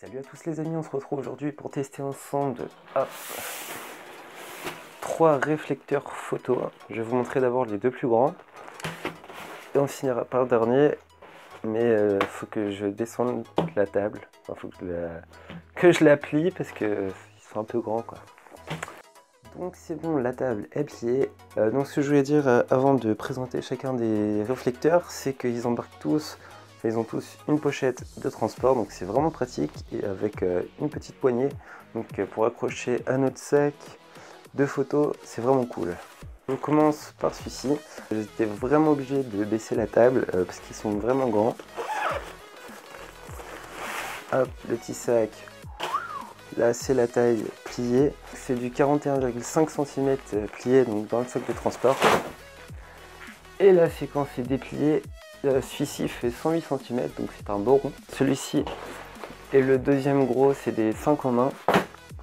Salut à tous les amis, on se retrouve aujourd'hui pour tester ensemble 3 réflecteurs photo. Je vais vous montrer d'abord les deux plus grands et on finira par le dernier, mais faut que je descende la table, enfin, faut que je la plie parce qu'ils sont un peu grands quoi. Donc c'est bon, la table est pliée. Donc ce que je voulais dire avant de présenter chacun des réflecteurs, c'est qu'ils embarquent tous. Ils ont tous une pochette de transport, donc c'est vraiment pratique, et avec une petite poignée, donc pour accrocher à notre sac de photos, c'est vraiment cool. On commence par celui-ci. J'étais vraiment obligé de baisser la table parce qu'ils sont vraiment grands. Hop, le petit sac. Là, c'est la taille pliée. C'est du 41,5 cm plié, donc dans le sac de transport. Et là, c'est quand c'est déplié. Celui-ci fait 108 cm, donc c'est un beau rond. Celui-ci et le deuxième gros, c'est des 5 en 1.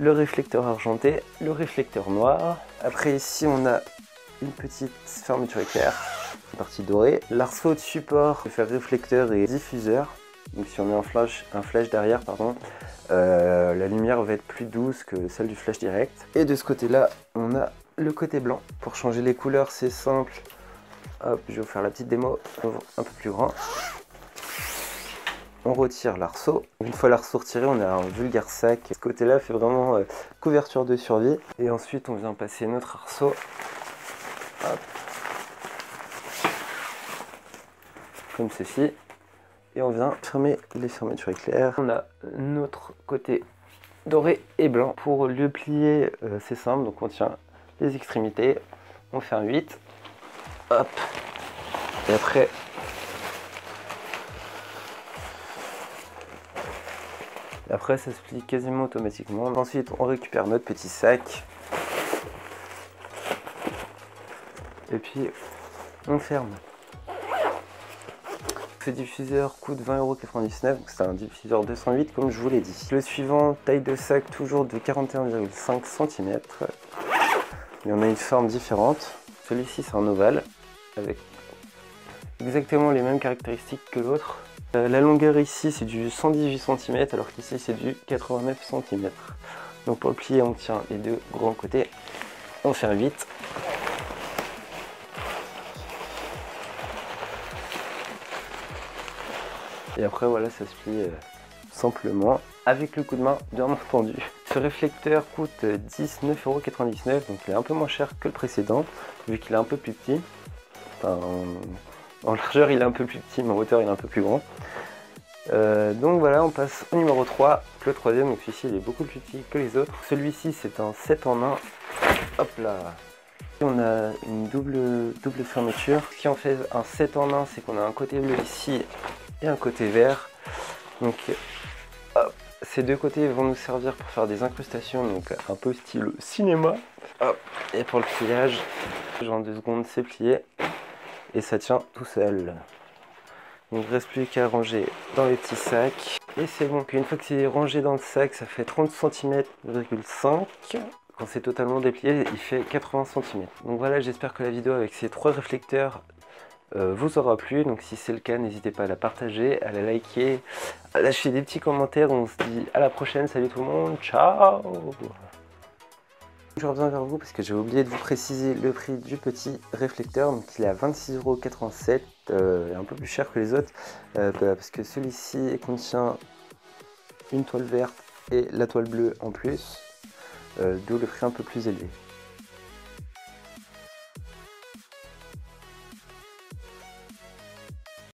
Le réflecteur argenté, le réflecteur noir. Après ici, on a une petite fermeture éclair, une partie dorée. L'arceau de support peut faire réflecteur et diffuseur. Donc si on met un flash derrière, la lumière va être plus douce que celle du flash direct. Et de ce côté-là, on a le côté blanc. Pour changer les couleurs, c'est simple. Hop, je vais vous faire la petite démo un peu plus grand. On retire l'arceau. Une fois l'arceau retiré, on a un vulgaire sac. Ce côté-là fait vraiment couverture de survie. Et ensuite, on vient passer notre arceau. Hop. Comme ceci. Et on vient fermer les fermetures éclair. On a notre côté doré et blanc. Pour le plier, c'est simple. Donc on tient les extrémités. On fait un 8. Hop. Et après, ça se plie quasiment automatiquement. Ensuite, on récupère notre petit sac. Et puis, on ferme. Ce diffuseur coûte 20,99 €, donc c'est un diffuseur 208 comme je vous l'ai dit. Le suivant, taille de sac toujours de 41,5 cm. Il y en a une forme différente. Celui-ci, c'est un ovale avec exactement les mêmes caractéristiques que l'autre. La longueur ici c'est du 118 cm alors qu'ici c'est du 89 cm. Donc pour le plier on tient les deux grands côtés, on fait un 8. Et après voilà, ça se plie simplement avec le coup de main bien entendu. Ce réflecteur coûte 19,99 €, donc il est un peu moins cher que le précédent vu qu'il est un peu plus petit. Enfin, en largeur il est un peu plus petit, mais en hauteur il est un peu plus grand. Donc voilà, on passe au numéro 3, le troisième, donc celui-ci il est beaucoup plus petit que les autres. Celui-ci c'est un 7 en 1, hop là. Et on a une double fermeture. Ce qui en fait un 7 en 1, c'est qu'on a un côté bleu ici et un côté vert. Donc hop, ces deux côtés vont nous servir pour faire des incrustations, donc un peu style cinéma. Hop, et pour le pliage, en 2 secondes c'est plié. Et ça tient tout seul. Donc il ne reste plus qu'à ranger dans les petits sacs. Et c'est bon, une fois que c'est rangé dans le sac, ça fait 30 cm,5 cm. Quand c'est totalement déplié, il fait 80 cm. Donc voilà, j'espère que la vidéo avec ces 3 réflecteurs vous aura plu. Donc si c'est le cas, n'hésitez pas à la partager, à la liker, à lâcher des petits commentaires. On se dit à la prochaine, salut tout le monde, ciao. Je reviens vers vous parce que j'ai oublié de vous préciser le prix du petit réflecteur. Donc il est à 26,87 €, un peu plus cher que les autres parce que celui-ci contient une toile verte et la toile bleue en plus, d'où le prix un peu plus élevé.